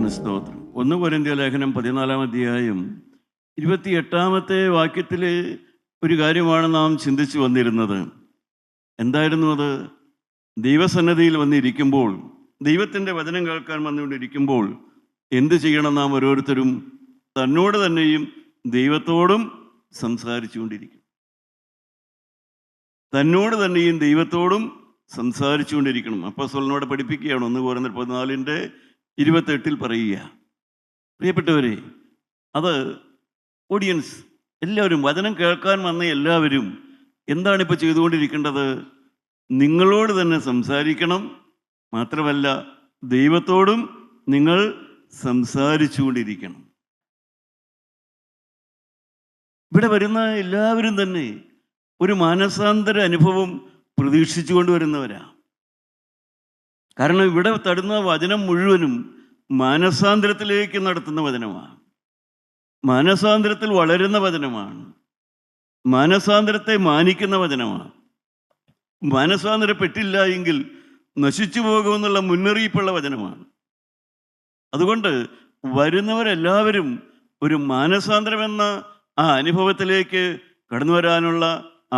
ദൈവത്തിന് സ്തോത്രം. 1 കൊരിന്ത്യർ ലേഖനം 14-ാം അധ്യായം 28-ാമത്തെ വാക്യത്തിൽ ഒരു കാര്യമാണ് നാം ചിന്തിച്ചു വന്നിരുന്നത്. എന്തായിരുന്നു അത്? ദൈവസന്നിധിയിൽ വന്നിരിക്കുമ്പോൾ, ദൈവത്തിൻ്റെ വചനം കേൾക്കാൻ വന്നുകൊണ്ടിരിക്കുമ്പോൾ എന്ത് ചെയ്യണം? നാം ഓരോരുത്തരും തന്നോട് തന്നെയും ദൈവത്തോടും സംസാരിച്ചു കൊണ്ടിരിക്കും. തന്നോട് തന്നെയും ദൈവത്തോടും സംസാരിച്ചു കൊണ്ടിരിക്കണം. അപ്പോസ്തലനോട് പഠിപ്പിക്കുകയാണ്. 1 കൊരിന്ത്യർ 14:28 പറയുക. പ്രിയപ്പെട്ടവരെ, അത് ഓഡിയൻസ് എല്ലാവരും, വചനം കേൾക്കാൻ വന്ന എല്ലാവരും എന്താണിപ്പോൾ ചെയ്തുകൊണ്ടിരിക്കേണ്ടത്? നിങ്ങളോട് തന്നെ സംസാരിക്കണം. മാത്രമല്ല, ദൈവത്തോടും നിങ്ങൾ സംസാരിച്ചു കൊണ്ടിരിക്കണം. ഇവിടെ വരുന്ന എല്ലാവരും തന്നെ ഒരു മാനസാന്തര അനുഭവം പ്രതീക്ഷിച്ചു കൊണ്ടുവരുന്നവരാ. കാരണം ഇവിടെ തടുന്ന വചനം മുഴുവനും മാനസാന്തരത്തിലേക്ക് നടത്തുന്ന വചനമാണ്. മാനസാന്തരത്തിൽ വളരുന്ന വചനമാണ്. മാനസാന്തരത്തെ മാനിക്കുന്ന വചനമാണ്. മാനസാന്തരപ്പെട്ടില്ല എങ്കിൽ നശിച്ചു പോകുമെന്നുള്ള മുന്നറിയിപ്പുള്ള വചനമാണ്. അതുകൊണ്ട് വരുന്നവരെല്ലാവരും ഒരു മാനസാന്തരമെന്ന ആ അനുഭവത്തിലേക്ക് കടന്നു വരാനുള്ള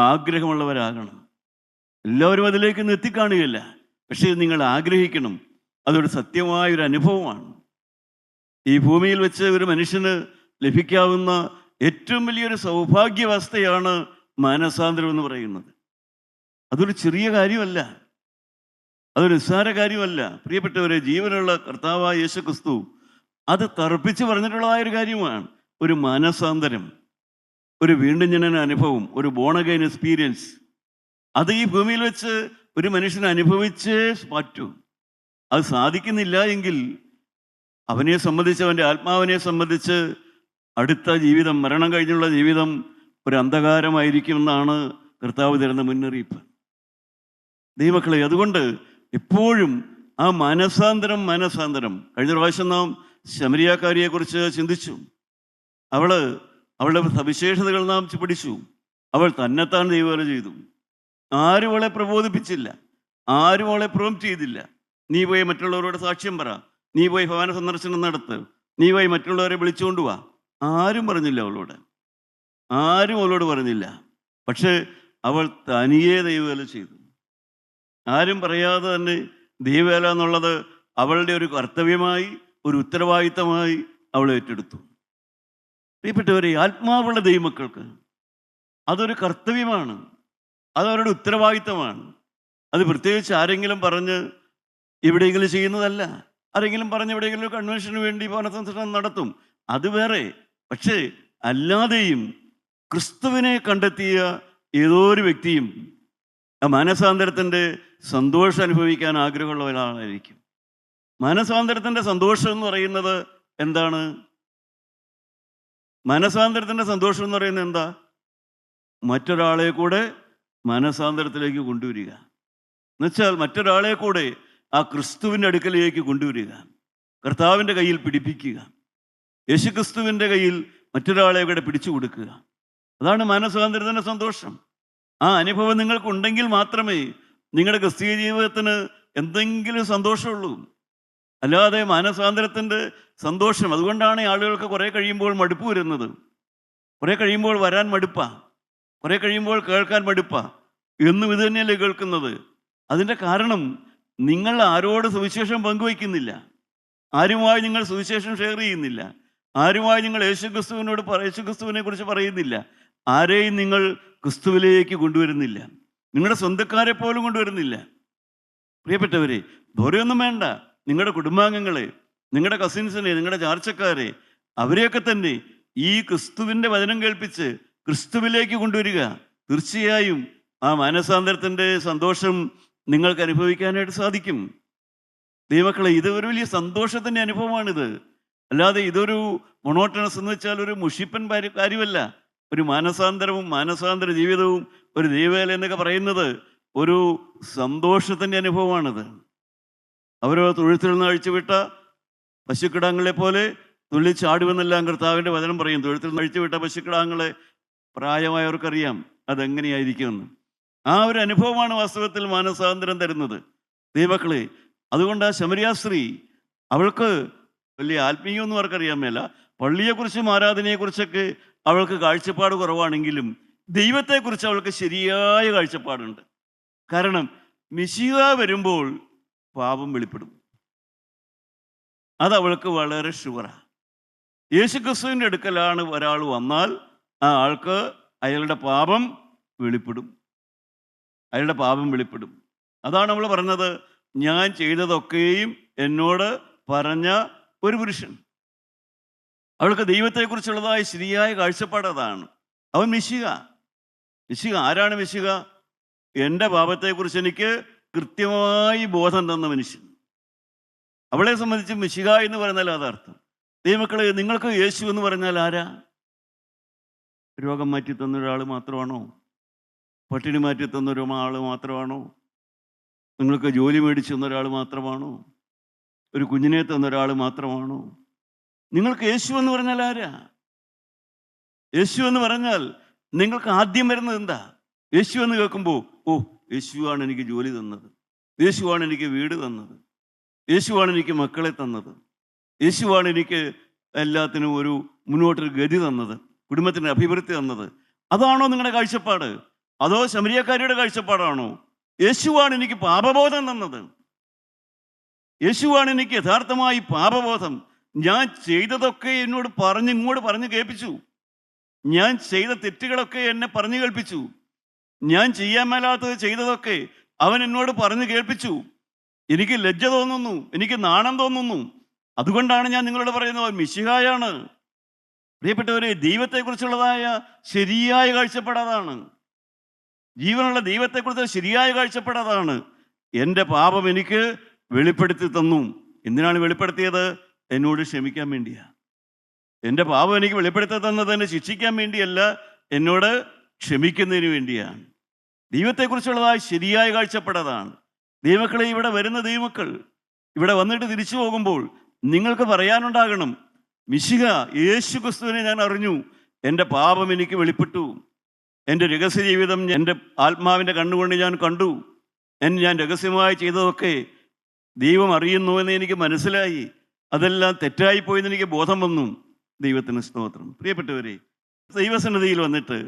ആഗ്രഹമുള്ളവരാകണം. എല്ലാവരും അതിലേക്ക് എത്തിക്കാണുകയില്ല, പക്ഷേ നിങ്ങൾ ആഗ്രഹിക്കണം. അതൊരു സത്യമായൊരു അനുഭവമാണ്. ഈ ഭൂമിയിൽ വെച്ച് ഒരു മനുഷ്യന് ലഭിക്കാവുന്ന ഏറ്റവും വലിയൊരു സൗഭാഗ്യാവസ്ഥയാണ് മാനസാന്തരം എന്ന് പറയുന്നത്. അതൊരു ചെറിയ കാര്യമല്ല, അതൊരു നിസ്സാര കാര്യമല്ല. പ്രിയപ്പെട്ടവരെ, ജീവനുള്ള കർത്താവായ യേശു ക്രിസ്തു അത് തറപ്പിച്ച് പറഞ്ഞിട്ടുള്ളതായൊരു കാര്യമാണ്. ഒരു മാനസാന്തരം, ഒരു വീണ്ടും ജനന അനുഭവം, ഒരു ബോൺ അഗൈൻ എക്സ്പീരിയൻസ്. അത് ഈ ഭൂമിയിൽ വെച്ച് ഒരു മനുഷ്യനെ അനുഭവിച്ചേ പറ്റൂ. അത് സാധിക്കുന്നില്ല എങ്കിൽ അവനെ സംബന്ധിച്ച്, അവൻ്റെ ആത്മാവിനെ സംബന്ധിച്ച് അടുത്ത ജീവിതം, മരണം കഴിഞ്ഞുള്ള ജീവിതം ഒരു അന്ധകാരമായിരിക്കുമെന്നാണ് കർത്താവ് തരുന്ന മുന്നറിയിപ്പ്. ദൈവമക്കളെ, അതുകൊണ്ട് എപ്പോഴും ആ മാനസാന്തരം. കഴിഞ്ഞ പ്രാവശ്യം നാം ശമരിയാക്കാരിയെക്കുറിച്ച് ചിന്തിച്ചു. അവളുടെ സവിശേഷതകൾ നാം പഠിച്ചു. അവൾ തന്നെത്താൻ ദൈവവേല ചെയ്തു. ആരും അവളെ പ്രബോധിപ്പിച്ചില്ല, ആരും അവളെ പ്രോംപ്റ്റ് ചെയ്തില്ല. നീ പോയി മറ്റുള്ളവരോട് സാക്ഷ്യം പറ, നീ പോയി ഭവന സന്ദർശനം നടത്ത്, നീ പോയി മറ്റുള്ളവരെ വിളിച്ചുകൊണ്ട് വാ. ആരും പറഞ്ഞില്ല അവളോട് പറഞ്ഞില്ല. പക്ഷേ അവൾ തനിയെ ദൈവവേല ചെയ്തു. ആരും പറയാതെ തന്നെ ദൈവവേല എന്നുള്ളത് അവളുടെ ഒരു കർത്തവ്യമായി, ഒരു ഉത്തരവാദിത്തമായി അവൾ ഏറ്റെടുത്തു. പ്രിയപ്പെട്ടവരെ, ആത്മാവുള്ള ദൈവമക്കൾക്ക് അതൊരു കർത്തവ്യമാണ്, അതവരുടെ ഉത്തരവാദിത്തമാണ്. അത് പ്രത്യേകിച്ച് ആരെങ്കിലും പറഞ്ഞ് എവിടെയെങ്കിലും ചെയ്യുന്നതല്ല. ആരെങ്കിലും പറഞ്ഞ് എവിടെയെങ്കിലും കൺവെൻഷന് വേണ്ടി ഭവനസന്ദർശനം നടത്തും, അത് വേറെ. പക്ഷേ അല്ലാതെയും ക്രിസ്തുവിനെ കണ്ടെത്തിയ ഏതോ ഒരു വ്യക്തിയും ആ മാനസാന്തരത്തിൻ്റെ സന്തോഷം അനുഭവിക്കാൻ ആഗ്രഹമുള്ള ഒരാളായിരിക്കും. മാനസാന്തരത്തിൻ്റെ സന്തോഷം എന്ന് പറയുന്നത് എന്താണ്? മാനസാന്തരത്തിൻ്റെ സന്തോഷം എന്ന് പറയുന്നത് എന്താ? മറ്റൊരാളെ കൂടെ മാനസാന്തരത്തിലേക്ക് കൊണ്ടുവരിക. എന്നുവെച്ചാൽ മറ്റൊരാളെ കൂടെ ആ ക്രിസ്തുവിൻ്റെ അടുക്കലേക്ക് കൊണ്ടുവരിക, കർത്താവിൻ്റെ കയ്യിൽ പിടിപ്പിക്കുക, യേശുക്രിസ്തുവിൻ്റെ കയ്യിൽ മറ്റൊരാളെ കൂടെ പിടിച്ചു കൊടുക്കുക. അതാണ് മാനസാന്തരത്തിൻ്റെ സന്തോഷം. ആ അനുഭവം നിങ്ങൾക്കുണ്ടെങ്കിൽ മാത്രമേ നിങ്ങളുടെ ക്രിസ്തീയ ജീവിതത്തിന് എന്തെങ്കിലും സന്തോഷമുള്ളൂ. അല്ലാതെ മാനസാന്തരത്തിൻ്റെ സന്തോഷം, അതുകൊണ്ടാണ് ആളുകൾക്ക് കുറേ കഴിയുമ്പോൾ മടുപ്പ് വരുന്നത്. കുറേ കഴിയുമ്പോൾ വരാൻ മടുപ്പാ, കുറേ കഴിയുമ്പോൾ കേൾക്കാൻ മടുപ്പാ. എന്നും ഇത് തന്നെയല്ലേ കേൾക്കുന്നത്? അതിൻ്റെ കാരണം നിങ്ങൾ ആരോട് സുവിശേഷം പങ്കുവയ്ക്കുന്നില്ല, ആരുമായി നിങ്ങൾ സുവിശേഷം ഷെയർ ചെയ്യുന്നില്ല, ആരുമായി നിങ്ങൾ യേശുക്രിസ്തുവിനെ കുറിച്ച് പറയുന്നില്ല, ആരെയും നിങ്ങൾ ക്രിസ്തുവിലേക്ക് കൊണ്ടുവരുന്നില്ല, നിങ്ങളുടെ സ്വന്തക്കാരെ പോലും കൊണ്ടുവരുന്നില്ല. പ്രിയപ്പെട്ടവരെ, ദൂരെയൊന്നും വേണ്ട. നിങ്ങളുടെ കുടുംബാംഗങ്ങളെ, നിങ്ങളുടെ കസിൻസിനെ, നിങ്ങളുടെ ചാർച്ചക്കാരെ, അവരെയൊക്കെ തന്നെ ഈ ക്രിസ്തുവിൻ്റെ വചനം കേൾപ്പിച്ച് ക്രിസ്തുവിലേക്ക് കൊണ്ടുവരിക. തീർച്ചയായും ആ മാനസാന്തരത്തിൻ്റെ സന്തോഷം നിങ്ങൾക്ക് അനുഭവിക്കാനായിട്ട് സാധിക്കും. ദൈവമക്കളെ, ഇത് ഒരു വലിയ സന്തോഷത്തിൻ്റെ അനുഭവമാണിത്. അല്ലാതെ ഇതൊരു മൊണോട്ടണസ് എന്ന് വെച്ചാൽ ഒരു മുഷിപ്പൻ കാര്യമല്ല. ഒരു മാനസാന്തരവും മാനസാന്തര ജീവിതവും ഒരു ദൈവവേല എന്നൊക്കെ പറയുന്നത് ഒരു സന്തോഷത്തിൻ്റെ അനുഭവമാണിത്. അവരോ തൊഴുത്തിൽ നിന്ന് അഴിച്ചുവിട്ട പശുക്കിടാങ്ങളെ പോലെ തുള്ളിച്ചാടുവെന്നെല്ലാം കർത്താവിൻ്റെ വചനം പറയും. തൊഴുത്തിൽ നിന്ന് അഴിച്ചുവിട്ട പശുക്കിടാങ്ങളെ പ്രായമായവർക്കറിയാം അതെങ്ങനെയായിരിക്കുമെന്ന്. ആ ഒരു അനുഭവമാണ് വാസ്തവത്തിൽ മാനസാന്തരം തരുന്നത്. ദൈവമക്കളെ, അതുകൊണ്ട് ആ ശമരിയാ സ്ത്രീ അവൾക്ക് വലിയ ആത്മീയമൊന്നും അവർക്കറിയാൻ മേല. പള്ളിയെക്കുറിച്ചും ആരാധനയെക്കുറിച്ചൊക്കെ അവൾക്ക് കാഴ്ചപ്പാട് കുറവാണെങ്കിലും ദൈവത്തെക്കുറിച്ച് അവൾക്ക് ശരിയായ കാഴ്ചപ്പാടുണ്ട്. കാരണം മിശിഹ വരുമ്പോൾ പാപം വെളിപ്പെടും. അതവൾക്ക് വളരെ ഷുവറാണ്. യേശുക്രിസ്തുവിൻ്റെ അടുക്കലാണ് ഒരാൾ വന്നാൽ ആ ആൾക്ക് അയാളുടെ പാപം വെളിപ്പെടും. അയാളുടെ പാപം വെളിപ്പെടും. അതാണ് നമ്മൾ പറഞ്ഞത്, ഞാൻ ചെയ്തതൊക്കെയും എന്നോട് പറഞ്ഞ ഒരു പുരുഷൻ. അവൾക്ക് ദൈവത്തെക്കുറിച്ചുള്ളതായ ശരിയായ കാഴ്ചപ്പാട് അതാണ്. അവൻ മിശിഹ. മിശിഹ ആരാണ് മിശിഹ? എൻ്റെ പാപത്തെക്കുറിച്ച് എനിക്ക് കൃത്യമായി ബോധം തന്ന മനുഷ്യൻ. അവളെ സംബന്ധിച്ച് മിശിഹ എന്ന് പറഞ്ഞാൽ അതർത്ഥം. ദൈവമക്കളെ, നിങ്ങൾക്ക് യേശു എന്ന് പറഞ്ഞാൽ ആരാ? രോഗം മാറ്റി തന്ന ഒരാൾ മാത്രമാണോ? പട്ടിണി മാറ്റി തന്ന ഒരാൾ മാത്രമാണോ? നിങ്ങൾക്ക് ജോലി മേടിച്ചു തന്ന ഒരാൾ മാത്രമാണോ? ഒരു കുഞ്ഞിനെ തന്ന ഒരാൾ മാത്രമാണോ? നിങ്ങൾക്ക് യേശു എന്ന് പറഞ്ഞാൽ ആരാ? യേശു എന്ന് പറഞ്ഞാൽ നിങ്ങൾക്ക് ആദ്യം വരുന്നത് എന്താ? യേശു എന്ന് കേൾക്കുമ്പോൾ, ഓ, യേശുവാണ് എനിക്ക് ജോലി തന്നത്, യേശുവാണ് എനിക്ക് വീട് തന്നത്, യേശുവാണ് എനിക്ക് മക്കളെ തന്നത്, യേശുവാണ് എനിക്ക് എല്ലാത്തിനും ഒരു മുന്നോട്ടൊരു ഗതി തന്നത്, കുടുംബത്തിന് അഭിവൃദ്ധി തന്നത്. അതാണോ നിങ്ങളുടെ കാഴ്ചപ്പാട്? അതോ ശമരിയക്കാരിയുടെ കാഴ്ചപ്പാടാണോ? യേശുവാണ് എനിക്ക് പാപബോധം തന്നത്, യേശുവാണ് എനിക്ക് യഥാർത്ഥമായി പാപബോധം. ഞാൻ ചെയ്തതൊക്കെ എന്നോട് ഇങ്ങോട്ട് പറഞ്ഞു കേൾപ്പിച്ചു. ഞാൻ ചെയ്ത തെറ്റുകളൊക്കെ എന്നെ പറഞ്ഞു കേൾപ്പിച്ചു. ഞാൻ ചെയ്യാൻ മേലാത്തത് ചെയ്തതൊക്കെ അവൻ എന്നോട് പറഞ്ഞു കേൾപ്പിച്ചു. എനിക്ക് ലജ്ജ തോന്നുന്നു, എനിക്ക് നാണം തോന്നുന്നു. അതുകൊണ്ടാണ് ഞാൻ നിങ്ങളോട് പറയുന്നത്, മിശിഹായാണ്. പ്രിയപ്പെട്ടവരെ, ദൈവത്തെക്കുറിച്ചുള്ളതായ ശരിയായ കാഴ്ചപ്പാടാണ്. ജീവനുള്ള ദൈവത്തെക്കുറിച്ച് ശരിയായ കാഴ്ചപ്പാടാണ്. എൻ്റെ പാപം എനിക്ക് വെളിപ്പെടുത്തി തന്നു. എന്തിനാണ് വെളിപ്പെടുത്തിയത്? എന്നോട് ക്ഷമിക്കാൻ വേണ്ടിയാ. എൻ്റെ പാപം എനിക്ക് വെളിപ്പെടുത്തി തന്നത് എന്നെ ശിക്ഷിക്കാൻ വേണ്ടിയല്ല, എന്നോട് ക്ഷമിക്കുന്നതിന് വേണ്ടിയാണ്. ദൈവത്തെക്കുറിച്ചുള്ളതായ ശരിയായ കാഴ്ചപ്പാടാണ്. ദൈവമക്കളെ, ഇവിടെ വരുന്ന ദൈവമക്കൾ ഇവിടെ വന്നിട്ട് തിരിച്ചു പോകുമ്പോൾ നിങ്ങൾക്ക് പറയാനുണ്ടാകണം, മിശിഹ യേശു ക്രിസ്തുവിനെ ഞാൻ അറിഞ്ഞു, എൻ്റെ പാപം എനിക്ക് വെളിപ്പെട്ടു, എൻ്റെ രഹസ്യ ജീവിതം എൻ്റെ ആത്മാവിൻ്റെ കണ്ണുകൊണ്ട് ഞാൻ കണ്ടു, ഞാൻ രഹസ്യമായി ചെയ്തതൊക്കെ ദൈവം അറിയുന്നു എന്ന് എനിക്ക് മനസ്സിലായി, അതെല്ലാം തെറ്റായിപ്പോയെന്ന് എനിക്ക് ബോധം വന്നു. ദൈവത്തിന് സ്തോത്രം. പ്രിയപ്പെട്ടവരെ, ദൈവസന്നിധിയിൽ വന്നിട്ട്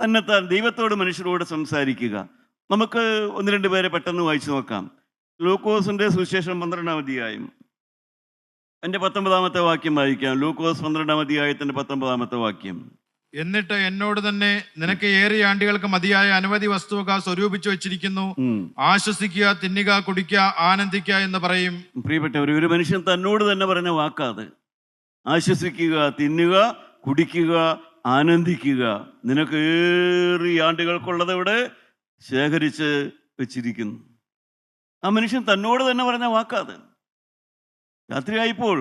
തന്നെത്താൻ ദൈവത്തോട് മനുഷ്യരോട് സംസാരിക്കുക. നമുക്ക് ഒന്ന് രണ്ട് പേരെ പെട്ടെന്ന് വായിച്ചു നോക്കാം. ലൂക്കോസിൻ്റെ സുവിശേഷം 12-ാം അധ്യായം എൻ്റെ 19-ാമത്തെ വാക്യം വായിക്കാം. ലൂക്കോസ് 12-ാം അധ്യായത്തിൻ്റെ 19-ാമത്തെ വാക്യം. എന്നിട്ട് എന്നോട് തന്നെ, നിനക്ക് ഏറിയ ആണ്ടുകൾക്ക് മതിയായ അനവധി വസ്തുവക സ്വരൂപിച്ചു വെച്ചിരിക്കുന്നു, ആശ്വസിക്കുക, തിന്നുക, കുടിക്കുക, ആനന്ദിക്കുക എന്ന് പറയും. പ്രിയപ്പെട്ടവർ, ഒരു മനുഷ്യൻ തന്നോട് തന്നെ പറഞ്ഞ വാക്കാത്. ആശ്വസിക്കുക, തിന്നുക, കുടിക്കുക, ആനന്ദിക്കുക. നിനക്ക് ഏറിയ ആണ്ടുകൾക്കുള്ളത് ഇവിടെ ശേഖരിച്ച് വെച്ചിരിക്കുന്നു. ആ മനുഷ്യൻ തന്നോട് തന്നെ പറഞ്ഞ വാക്കാത്. രാത്രിയായപ്പോൾ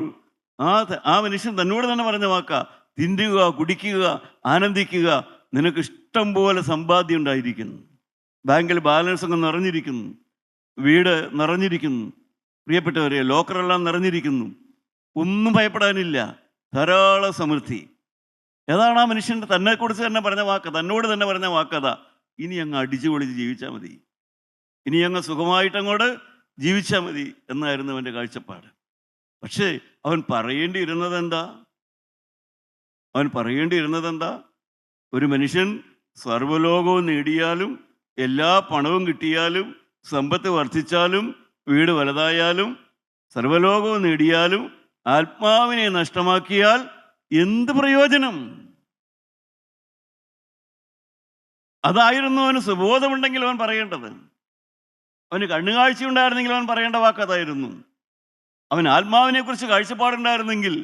ആ മനുഷ്യൻ തന്നോട് തന്നെ പറഞ്ഞ വാക്കാ. തിന്നുക, കുടിക്കുക, ആനന്ദിക്കുക. നിനക്ക് ഇഷ്ടം പോലെ സമ്പാദ്യം ഉണ്ടായിരിക്കുന്നു, ബാങ്കിൽ ബാലൻസ് അങ്ങ് നിറഞ്ഞിരിക്കുന്നു, വീട് നിറഞ്ഞിരിക്കുന്നു. പ്രിയപ്പെട്ടവരെ, ലോക്കറെല്ലാം നിറഞ്ഞിരിക്കുന്നു, ഒന്നും ഭയപ്പെടാനില്ല, ധാരാളം സമൃദ്ധി. ഏതാണ് ആ മനുഷ്യൻ്റെ തന്നെക്കുറിച്ച് തന്നെ പറഞ്ഞ വാക്ക്? തന്നോട് തന്നെ പറഞ്ഞ വാക്കതാ. ഇനി അങ്ങ് അടിച്ചു പൊളിച്ച് ജീവിച്ചാൽ മതി, ഇനി അങ്ങ് സുഖമായിട്ടങ്ങോട്ട് ജീവിച്ചാൽ മതി എന്നായിരുന്നു അവൻ്റെ കാഴ്ചപ്പാട്. പക്ഷേ അവൻ പറയേണ്ടിയിരുന്നത് എന്താ? ഒരു മനുഷ്യൻ സർവ്വലോകവും നേടിയാലും, എല്ലാ പണവും കിട്ടിയാലും, സമ്പത്ത് വർദ്ധിച്ചാലും, വീട് വലുതായാലും, സർവ്വലോകവും നേടിയാലും ആത്മാവിനെ നഷ്ടമാക്കിയാൽ എന്ത് പ്രയോജനം? അതായിരുന്നു അവന് സുബോധമുണ്ടെങ്കിൽ അവൻ പറയേണ്ടത്. അവന് കണ്ണുകാഴ്ച ഉണ്ടായിരുന്നെങ്കിൽ അവൻ പറയേണ്ട വാക്ക് അതായിരുന്നു. അവൻ ആത്മാവിനെ കുറിച്ച് കാഴ്ചപ്പാടുണ്ടായിരുന്നെങ്കിൽ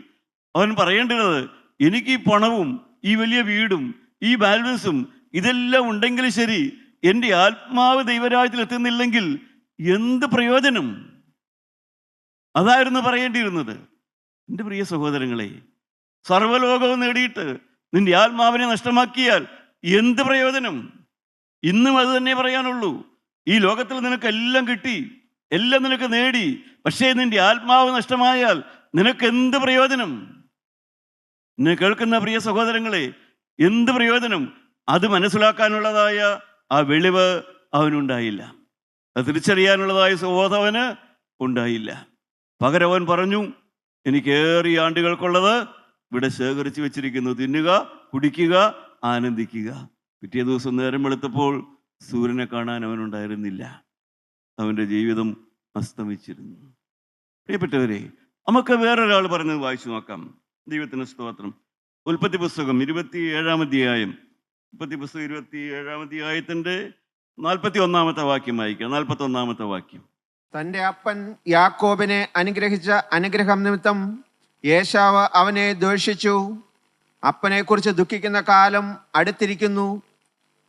അവൻ പറയേണ്ടത്, എനിക്ക് ഈ പണവും ഈ വലിയ വീടും ഈ ബാലൻസും ഇതെല്ലാം ഉണ്ടെങ്കിൽ ശരി, എൻ്റെ ആത്മാവ് ദൈവരാജ്യത്തിൽ എത്തുന്നില്ലെങ്കിൽ എന്ത് പ്രയോജനം? അതായിരുന്നു പറയേണ്ടിയിരുന്നത്. എൻ്റെ പ്രിയ സഹോദരങ്ങളെ, സർവ്വലോകവും നേടിയിട്ട് നിന്റെ ആത്മാവിനെ നഷ്ടമാക്കിയാൽ എന്ത് പ്രയോജനം? ഇന്നും അത് തന്നെ പറയാനുള്ളൂ. ഈ ലോകത്തിൽ നിനക്ക് എല്ലാം കിട്ടി, എല്ലാം നിനക്ക് നേടി, പക്ഷേ നിന്റെ ആത്മാവ് നഷ്ടമായാൽ നിനക്ക് എന്ത് പ്രയോജനം? എന്നെ കേൾക്കുന്ന പ്രിയ സഹോദരങ്ങളെ, എന്ത് പ്രയോജനം? അത് മനസ്സിലാക്കാനുള്ളതായ ആ വെളിവ് അവനുണ്ടായില്ല, അത് തിരിച്ചറിയാനുള്ളതായ സുബോധം അവന് ഉണ്ടായില്ല. പകരം അവൻ പറഞ്ഞു, എനിക്കേറിയ ആണ്ടുകൾക്കുള്ളത് ഇവിടെ ശേഖരിച്ചു വെച്ചിരിക്കുന്നു. തിന്നുക, കുടിക്കുക, ആനന്ദിക്കുക. പിറ്റേ ദിവസം നേരം വെളുത്തപ്പോൾ സൂര്യനെ കാണാൻ അവനുണ്ടായിരുന്നില്ല. അവൻ്റെ ജീവിതം അസ്തമിച്ചിരുന്നു. പ്രിയപ്പെട്ടവരെ, നമുക്ക് വേറൊരാൾ പറഞ്ഞത് വായിച്ചു നോക്കാം. ദൈവത്തിന് സ്തോത്രം. ഉൽപ്പത്തി പുസ്തകം 27-ാം അധ്യായം. ഉൽപ്പത്തി പുസ്തകം 27-ാം അധ്യായത്തിൻ്റെ 41-ാമത്തെ വാക്യം വായിക്കാം. 41-ാമത്തെ വാക്യം. തന്റെ അപ്പൻ യാക്കോബിനെ അനുഗ്രഹിച്ച അനുഗ്രഹം നിമിത്തം ഏശാവ് അവനെ ദ്വേഷിച്ചു. അപ്പനെ കുറിച്ച് ദുഃഖിക്കുന്ന കാലം അടുത്തിരിക്കുന്നു.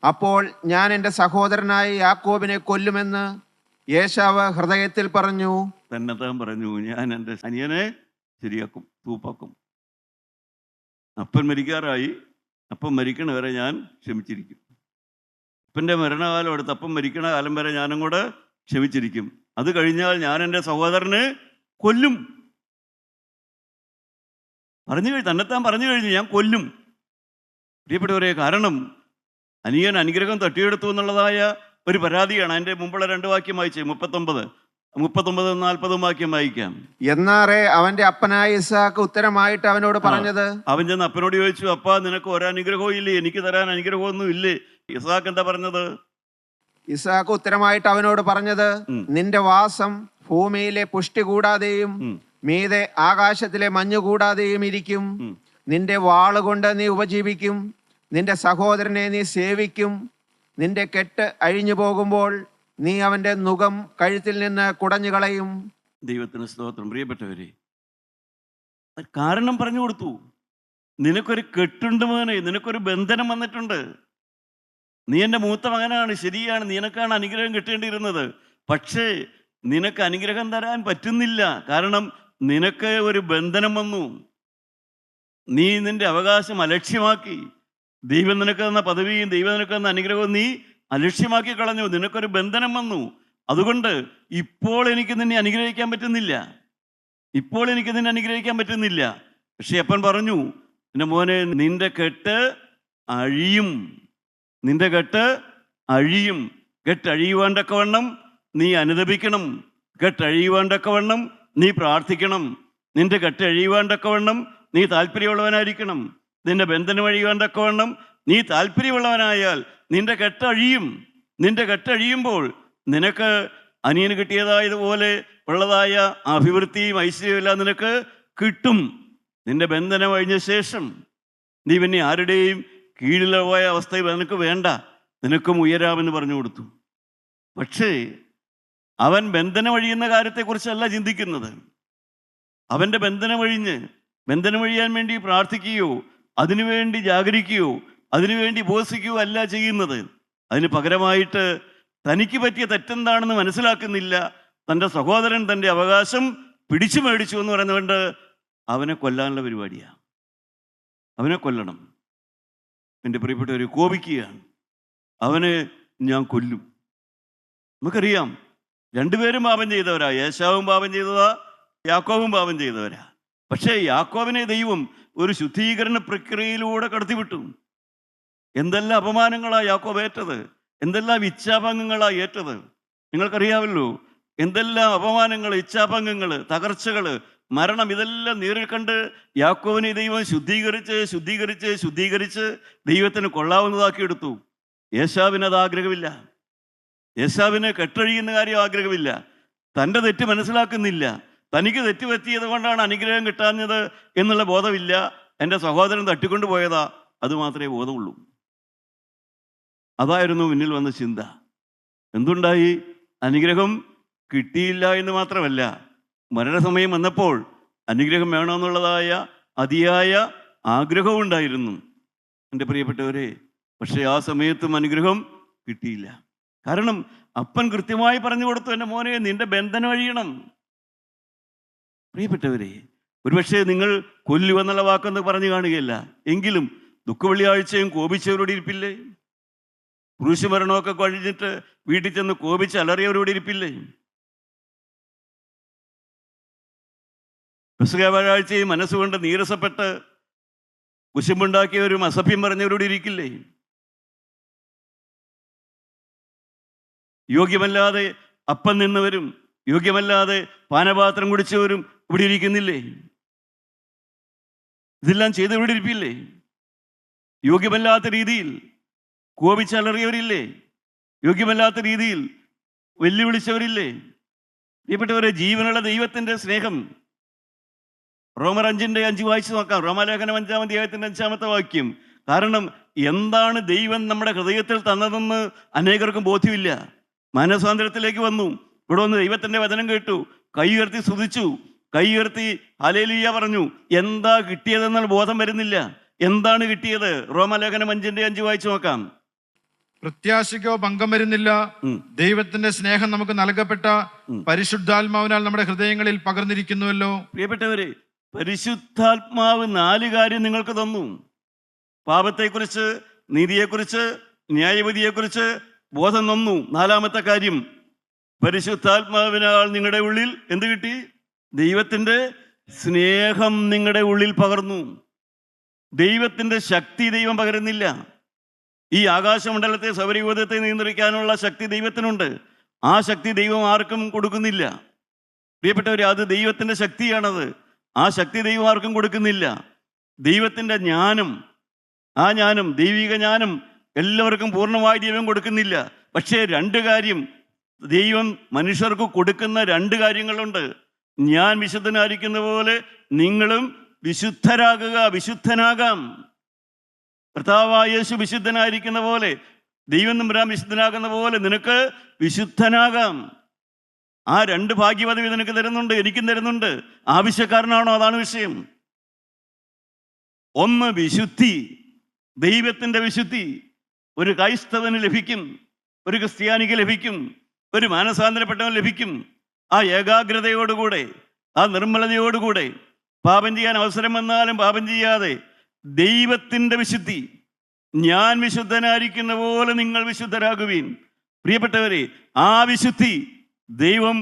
അപ്പോൾ ഞാൻ എൻ്റെ സഹോദരനായ യാക്കോബിനെ കൊല്ലുമെന്ന് ഏശാവ് ഹൃദയത്തിൽ പറഞ്ഞു. തന്നെത്താൻ പറഞ്ഞു, ഞാൻ എൻ്റെ അനിയനെ ശരിയാക്കും, തൂപ്പാക്കും. അപ്പൻ മരിക്കാറായി. അപ്പം മരിക്കണ വരെ ഞാൻ ക്ഷമിച്ചിരിക്കും. അപ്പൻ്റെ മരണകാലം എടുത്ത് അപ്പം മരിക്കണ കാലം വരെ ഞാനും കൂടെ ക്ഷമിച്ചിരിക്കും. അത് കഴിഞ്ഞാൽ ഞാൻ എൻ്റെ സഹോദരനെ കൊല്ലും. തന്നെത്താൻ പറഞ്ഞു കഴിഞ്ഞു, ഞാൻ കൊല്ലും. പ്രിയപ്പെട്ടവരെ, കാരണം അനിയൻ അനുഗ്രഹം തട്ടിയെടുത്തു എന്നുള്ളതായ ഒരു പരാതിയാണ്. അതിൻ്റെ മുമ്പുള്ള 2 വാക്യം വായിച്ചേ, 39-40 വാക്യം വായിക്കാം. എന്നാറേ അവന്റെ അപ്പനായ ഇസ്ഹാക്ക് ഉത്തരമായിട്ട് അവനോട് പറഞ്ഞത്. അവൻ ചെന്ന് അപ്പനോട് ചോദിച്ചു, അപ്പാ നിനക്ക് ഒരനുഗ്രഹവും ഇല്ലേ? എനിക്ക് തരാൻ അനുഗ്രഹമൊന്നും ഇല്ലേ? ഇസ്ഹാക്ക് എന്താ പറഞ്ഞത്? ഇസ്ഹാക്ക് ഉത്തരമായിട്ട് അവനോട് പറഞ്ഞത്, നിന്റെ വാസം ഭൂമിയിലെ പുഷ്ടി കൂടാതെയും മീതെ ആകാശത്തിലെ മഞ്ഞു കൂടാതെയും ഇരിക്കും. നിന്റെ വാളുകൊണ്ട് നീ ഉപജീവിക്കും. നിന്റെ സഹോദരനെ നീ സേവിക്കും. നിന്റെ കെട്ട് അഴിഞ്ഞു പോകുമ്പോൾ നീ അവന്റെ നുകം കഴുത്തിൽ നിന്ന് കുടഞ്ഞു കളയും. ദൈവത്തിന് സ്തോത്രം. പ്രിയപ്പെട്ടവരെ, കാരണം പറഞ്ഞു കൊടുത്തു. നിനക്കൊരു കെട്ടുണ്ട് മോനെ, നിനക്കൊരു ബന്ധനം വന്നിട്ടുണ്ട്. നീ എൻ്റെ മൂത്ത മകനാണ്, ശരിയാണ്, നിനക്കാണ് അനുഗ്രഹം കിട്ടേണ്ടിയിരുന്നത്. പക്ഷേ നിനക്ക് അനുഗ്രഹം തരാൻ പറ്റുന്നില്ല. കാരണം നിനക്ക് ഒരു ബന്ധനം വന്നു. നീ നിന്റെ അവകാശം അലക്ഷ്യമാക്കി. ദൈവം നിനക്ക് തന്ന പദവിയും ദൈവം നിനക്ക് തന്ന അനുഗ്രഹവും നീ അലക്ഷ്യമാക്കി കളഞ്ഞു. നിനക്കൊരു ബന്ധനം വന്നു. അതുകൊണ്ട് ഇപ്പോൾ എനിക്ക് നിന്നെ അനുഗ്രഹിക്കാൻ പറ്റുന്നില്ല. പക്ഷെ അപ്പൻ പറഞ്ഞു, എൻ്റെ മോനെ, നിന്റെ കെട്ട് അഴിയും. കെട്ടഴിയുവാൻ തക്കവണ്ണം നീ അനുദപിക്കണം. കെട്ടഴിയുവാൻ തക്കവണ്ണം നീ പ്രാർത്ഥിക്കണം. നിന്റെ കെട്ടഴിയുവാൻ തക്കവണ്ണം നീ താല്പര്യമുള്ളവനായിരിക്കണം. നിന്റെ ബന്ധനം അഴിയുവാൻ തക്കവണ്ണം നീ താല്പര്യമുള്ളവനായാൽ നിന്റെ കെട്ടഴിയും. നിന്റെ കെട്ടഴിയുമ്പോൾ നിനക്ക് അനിയന് കിട്ടിയതായതുപോലെ ഉള്ളതായ അഭിവൃദ്ധിയും ഐശ്വര്യവും എല്ലാം നിനക്ക് കിട്ടും. നിന്റെ ബന്ധനം കഴിഞ്ഞ ശേഷം നീ പിന്നെ ആരുടെയും കീഴിൽ പോയ അവസ്ഥ നിനക്ക് വേണ്ട, നിനക്കും ഉയരാമെന്ന് പറഞ്ഞു കൊടുത്തു. പക്ഷേ അവൻ ബന്ധനം അഴിയുന്ന കാര്യത്തെക്കുറിച്ചല്ല ചിന്തിക്കുന്നത്. അവൻ്റെ ബന്ധനം അഴിയാൻ വേണ്ടി പ്രാർത്ഥിക്കുകയോ അതിനുവേണ്ടി ജാഗരിക്കുകയോ അതിനുവേണ്ടി ഉപവസിക്കുകയോ അല്ല ചെയ്യുന്നത്. അതിന് പകരമായിട്ട് തനിക്ക് പറ്റിയ തെറ്റെന്താണെന്ന് മനസ്സിലാക്കുന്നില്ല. തൻ്റെ സഹോദരൻ തൻ്റെ അവകാശം പിടിച്ചു മേടിച്ചു എന്ന് പറയുന്നതുകൊണ്ട് അവനെ കൊല്ലാനുള്ള പരിപാടിയാണ്. അവനെ കൊല്ലണം. എൻ്റെ പ്രിയപ്പെട്ടവർ, കോപിക്കുകയാണ്. അവനെ ഞാൻ കൊല്ലും. നമുക്കറിയാം, രണ്ടുപേരും പാപം ചെയ്തവരാ. ഏശാവും പാപം ചെയ്തതാ, യാക്കോബും പാപം ചെയ്തവരാ. പക്ഷേ യാക്കോബിനെ ദൈവം ഒരു ശുദ്ധീകരണ പ്രക്രിയയിലൂടെ കടത്തിവിട്ടു. എന്തെല്ലാം അപമാനങ്ങളാ യാക്കോബ് ഏറ്റത്, എന്തെല്ലാം ഇച്ഛാഭംഗങ്ങളാ ഏറ്റത്. നിങ്ങൾക്കറിയാമല്ലോ, എന്തെല്ലാം അപമാനങ്ങൾ, ഇച്ഛാഭംഗങ്ങൾ, തകർച്ചകൾ, മരണം, ഇതെല്ലാം നേരിൽ കണ്ട് യാക്കോബിനെ ദൈവം ശുദ്ധീകരിച്ച് ദൈവത്തിന് കൊള്ളാവുന്നതാക്കി എടുത്തു. ഏശാവിന് അത് ആഗ്രഹമില്ല. ഏശാവിന് കെട്ടഴിയുന്ന കാര്യം ആഗ്രഹമില്ല. തൻ്റെ തെറ്റ് മനസ്സിലാക്കുന്നില്ല. തനിക്ക് തെറ്റ് പറ്റിയത് കൊണ്ടാണ് അനുഗ്രഹം കിട്ടാഞ്ഞത് എന്നുള്ള ബോധമില്ല. എൻ്റെ സഹോദരൻ തട്ടിക്കൊണ്ടു പോയതാ, അതുമാത്രമേ ബോധമുള്ളൂ. അതായിരുന്നു മുന്നിൽ വന്ന ചിന്ത. എന്തുണ്ടായി? അനുഗ്രഹം കിട്ടിയില്ല എന്ന് മാത്രമല്ല, മരണസമയം വന്നപ്പോൾ അനുഗ്രഹം വേണമെന്നുള്ളതായ അതിയായ ആഗ്രഹവും ഉണ്ടായിരുന്നു എൻ്റെ പ്രിയപ്പെട്ടവരെ. പക്ഷേ ആ സമയത്തും അനുഗ്രഹം കിട്ടിയില്ല. കാരണം അപ്പൻ കൃത്യമായി പറഞ്ഞു കൊടുത്തു, എൻ്റെ മോനെ, നിന്റെ ബന്ധനം അഴിയണം. പ്രിയപ്പെട്ടവരെ, ഒരുപക്ഷെ നിങ്ങൾ കൊല്ലുവെന്നുള്ള വാക്കൊന്ന് പറഞ്ഞു കാണുകയില്ല. എങ്കിലും ദുഃഖവെള്ളിയാഴ്ചയും കോപിച്ചവരോട് ഇരിപ്പില്ലേ? ക്രൂശുമരണമൊക്കെ കഴിഞ്ഞിട്ട് വീട്ടിൽ ചെന്ന് കോപിച്ച് അലറിയവരോട് ഇരിപ്പില്ലേ? പെസഹ വ്യാഴാഴ്ചയും മനസ്സുകൊണ്ട് നീരസപ്പെട്ട് കുശുമ്പുണ്ടാക്കിയവരും അസഭ്യം പറഞ്ഞവരോട് ഇരിക്കില്ലേ? യോഗ്യമല്ലാതെ അപ്പം നിന്നവരും യോഗ്യമല്ലാതെ പാനപാത്രം കുടിച്ചവരും ഇവിടെ ഇരിക്കുന്നില്ലേ? ഇതെല്ലാം ചെയ്തവിടെ ഇരിപ്പില്ലേ? യോഗ്യമല്ലാത്ത രീതിയിൽ കോപിച്ചലറിയവരില്ലേ? യോഗ്യമല്ലാത്ത രീതിയിൽ വെല്ലുവിളിച്ചവരില്ലേ? പ്രിയപ്പെട്ടവരെ, ജീവനുള്ള ദൈവത്തിൻ്റെ സ്നേഹം റോമർ 5:5 വായിച്ചു നോക്കാം. റോമാലേഖനം 5-ാം അധ്യായത്തിൻ്റെ 5-ാമത്തെ വാക്യം. കാരണം എന്താണ് ദൈവം നമ്മുടെ ഹൃദയത്തിൽ തന്നതെന്ന് അനേകർക്കും ബോധ്യമില്ല. മനസ്സാന്തരത്തിലേക്ക് വന്നു, ഇവിടെ വന്ന് ദൈവത്തിൻ്റെ വചനം കേട്ടു, കൈ ഉയർത്തി സ്തുതിച്ചു, കൈ ഉയർത്തി ഹല്ലേലൂയ പറഞ്ഞു. എന്താ കിട്ടിയതെന്നാൽ ബോധം വരുന്നില്ല. എന്താണ് കിട്ടിയത്? റോമാലേഖനം 5:5 വായിച്ചു നോക്കാം. പ്രത്യാശയ്ക്കോ ഭംഗം വരുന്നില്ല. ദൈവത്തിന്റെ സ്നേഹം നമുക്ക് നൽകപ്പെട്ട പരിശുദ്ധാത്മാവിനാൽ നമ്മുടെ ഹൃദയങ്ങളിൽ പകർന്നിരിക്കുന്നുവല്ലോ. പ്രിയപ്പെട്ടവരെ, പരിശുദ്ധാത്മാവ് 4 കാര്യം നിങ്ങൾക്ക് തന്നു. പാപത്തെക്കുറിച്ച്, നീതിയെക്കുറിച്ച്, ന്യായവിധിയെക്കുറിച്ച് ബോധം തന്നു. 4-ാമത്തെ കാര്യം, പരിശുദ്ധാത്മാവിനാൽ നിങ്ങളുടെ ഉള്ളിൽ എന്ത് കിട്ടി? ദൈവത്തിൻ്റെ സ്നേഹം നിങ്ങളുടെ ഉള്ളിൽ പകർന്നു. ദൈവത്തിൻ്റെ ശക്തി ദൈവം പകരുന്നില്ല. ഈ ആകാശമണ്ഡലത്തെ, സൗരയൂഥത്തെ നിയന്ത്രിക്കാനുള്ള ശക്തി ദൈവത്തിനുണ്ട്. ആ ശക്തി ദൈവം ആർക്കും കൊടുക്കുന്നില്ല. പ്രിയപ്പെട്ടവരെ, അത് ദൈവത്തിൻ്റെ ശക്തിയാണത്. ആ ശക്തി ദൈവം ആർക്കും കൊടുക്കുന്നില്ല. ദൈവത്തിൻ്റെ ജ്ഞാനം, ആ ജ്ഞാനം, ദൈവിക ജ്ഞാനം എല്ലാവർക്കും പൂർണ്ണമായി ദൈവം കൊടുക്കുന്നില്ല. പക്ഷേ 2 കാര്യം ദൈവം മനുഷ്യർക്ക് കൊടുക്കുന്ന 2 കാര്യങ്ങളുണ്ട്. ഞാൻ വിശുദ്ധനായിരിക്കുന്ന പോലെ നിങ്ങളും വിശുദ്ധരാകുക, വിശുദ്ധനാകാം. കർത്താവായ യേശു വിശുദ്ധനായിരിക്കുന്ന പോലെ, ദൈവം തമ്പുരാൻ വിശുദ്ധനാകുന്ന പോലെ നിനക്ക് വിശുദ്ധനാകാം. ആ 2 ഭാഗ്യപദവി നിനക്ക് തരുന്നുണ്ട്, എനിക്കും തരുന്നുണ്ട്. ആവശ്യക്കാരനാണോ? അതാണ് വിഷയം. ഒന്ന്, വിശുദ്ധി, ദൈവത്തിൻ്റെ വിശുദ്ധി ഒരു ക്രൈസ്തവന് ലഭിക്കും, ഒരു ക്രിസ്ത്യാനിക്ക് ലഭിക്കും, ഒരു മാനസാന്തരപ്പെട്ടവൻ ലഭിക്കും. ആ ഏകാഗ്രതയോടുകൂടെ, ആ നിർമ്മലതയോടുകൂടെ, പാപം ചെയ്യാൻ അവസരം വന്നാലും പാപം ചെയ്യാതെ ദൈവത്തിൻ്റെ വിശുദ്ധി. ഞാൻ വിശുദ്ധനായിരിക്കുന്ന പോലെ നിങ്ങൾ വിശുദ്ധരാകുവീൻ. പ്രിയപ്പെട്ടവരെ, ആ വിശുദ്ധി ദൈവം